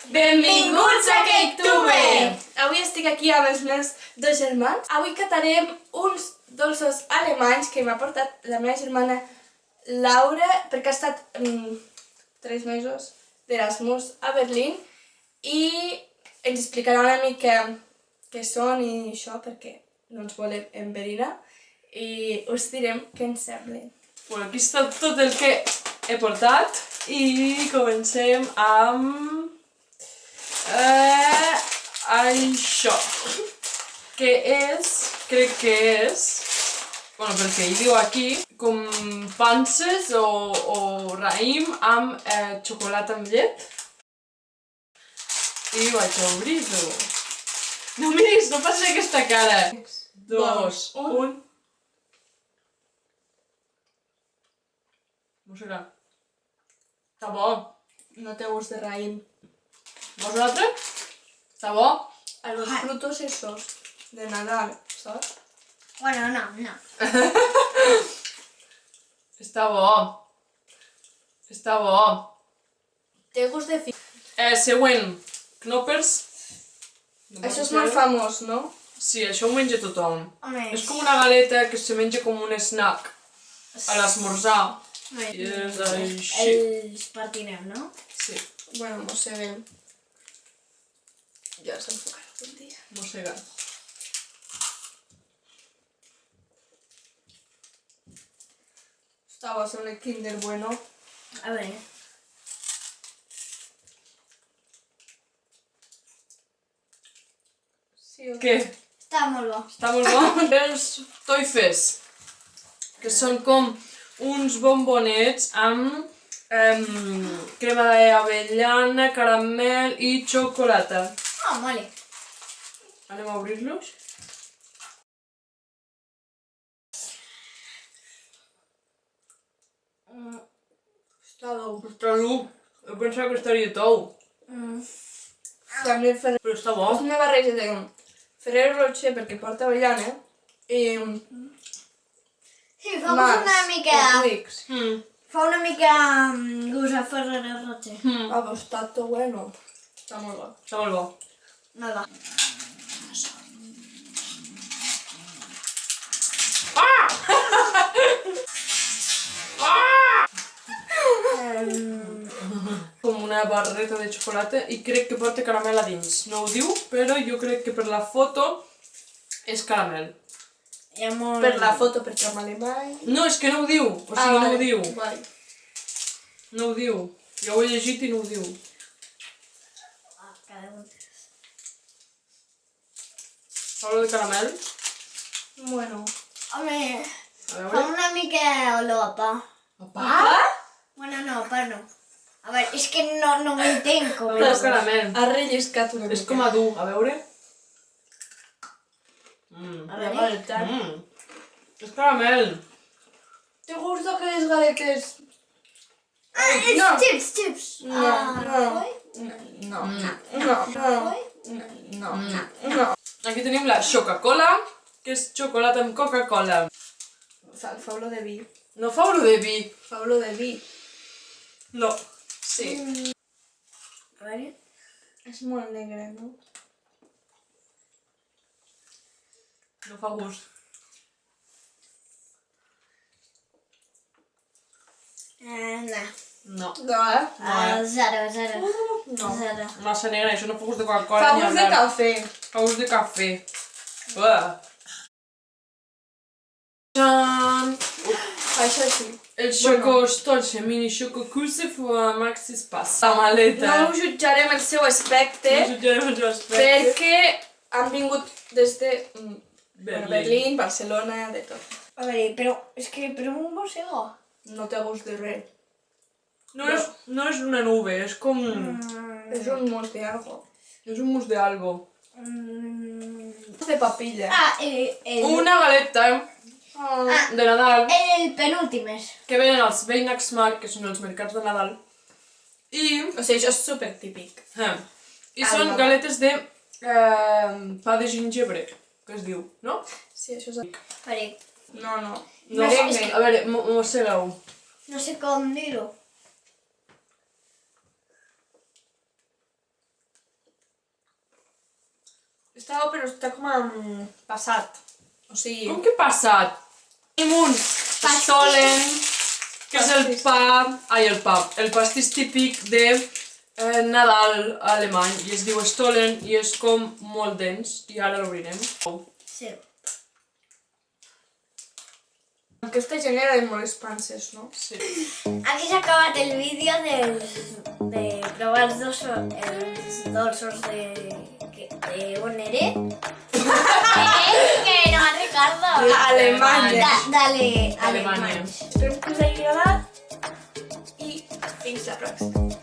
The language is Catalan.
Benvinguts a Caketube! Avui estic aquí amb els meus dos germans. Avui catarem uns dolços alemanys que m'ha portat la meva germana Laura perquè ha estat 3 mesos d'Erasmus a Berlín i ens explicarà una mica què són i això perquè no ens volem enverinar i us direm què ens semblen. Bueno, aquí està tot el que he portat i comencem amb això, que és, crec que és, bueno, perquè hi diu aquí, com panses o raïm amb xocolata amb llet. I vaig a obrir-ho. No miris, no facis aquesta cara. 2, 1... Mossega. Està bo. No té gust de raïm. Vols un altre? Està bo? A los frutos esos de Nadal, saps? Bueno, no. Està bo. Està bo. Té gust de fi. Següent. Knoppers. Això és molt famós, no? Sí, això ho menja tothom. Home, És com una galeta que se menja com un snack a l'esmorzar. I és així. els partinem, no? Sí, Bueno, mosseguem. Ja s'enfocarà un dia. mossega. Està bo, sembla Kinder Bueno. A veure. Sí, o Què? Està molt bo. Està molt bo? Els toifes, que són com uns bombonets amb crema d'avellana, caramel i xocolata. Oh, mole. Anem a obrir-los? Està dur. Està dur. Jo pensava que estaria tou, També Ferrero. però està bo. És una barreja de Ferrero Rocher perquè porta avellana i Sí, fa una mica... Twix. Fa una mica gust a Ferrero Rocher. Ah, però està tot bueno. Està molt bo. Està molt bo. Molt bo. Com una barreta de xocolata i crec que porta caramel a dins. No ho diu, però jo crec que per la foto és caramel. Hi ha molt... Per la foto, perquè amb alemany... No, és que no ho diu. O sigui, no ho diu. Guai. No ho diu. Jo ho he llegit i no ho diu. Cada un. Parlo de caramel. Bueno. Home, A fa veure. una mica olor a pa. A pa? Bueno, no, pa no. A veure, és que no ho entenc com Però és és. caramel. Ha relliscat una mica. És com a dur. A veure. A Ja veure. vale, tant. És caramel. Té gust d'aquelles galetes... És no. chips. No, no. Oi? No, no, Oi? no. Aquí tenim la Xoca-Cola, que és xocolata amb Coca-Cola. Fa olor de vi. No fa olor de vi. Fa olor de vi. No. Sí. A veure. És molt negre, no? No fa gust. No. No. No, Zero. No. Zero. Massa negra, això no fa gust de Coca-Cola Fa ni gust de hablar. cafè. Fa gust de cafè. Uah. Txan! Això sí. El Xoco-Stolce Mini Xoco-Curse Maxi Spass. La maleta. No ho jutjarem el seu aspecte No jutjarem el seu aspecte. perquè han vingut des de Berlín. Berlín, Barcelona, de tot. A veure, però és que per un mossego. No té gust de res. No és una nube, és com... És un mos de algo. És un mus de algo. De papilla. Una galeta de Nadal El penúltim és. que venen als Weihnachtsmarkt, que són els mercats de Nadal. I... O sigui, això és super típic. I són galetes de pa de gingebre, que es diu, no? Sí, això és... A veure, No. No, Merengue. a veure, mossega-ho. no sé com dir-ho. Està bo, però està com passat. O sigui... Com que passat? Tenim un Stollen, que és el pastís típic de Nadal alemany, i es diu Stollen, i és com molt dens, i ara l'obrirem. Sí. Aquesta gent eren molt les panses, no? Sí. Aquí s'ha acabat el vídeo de provar els dolços de on era? Que no, Ricardo. Alemanya. Dale, Alemanya. alemany. Espero que us hagi agradat i fins la pròxima.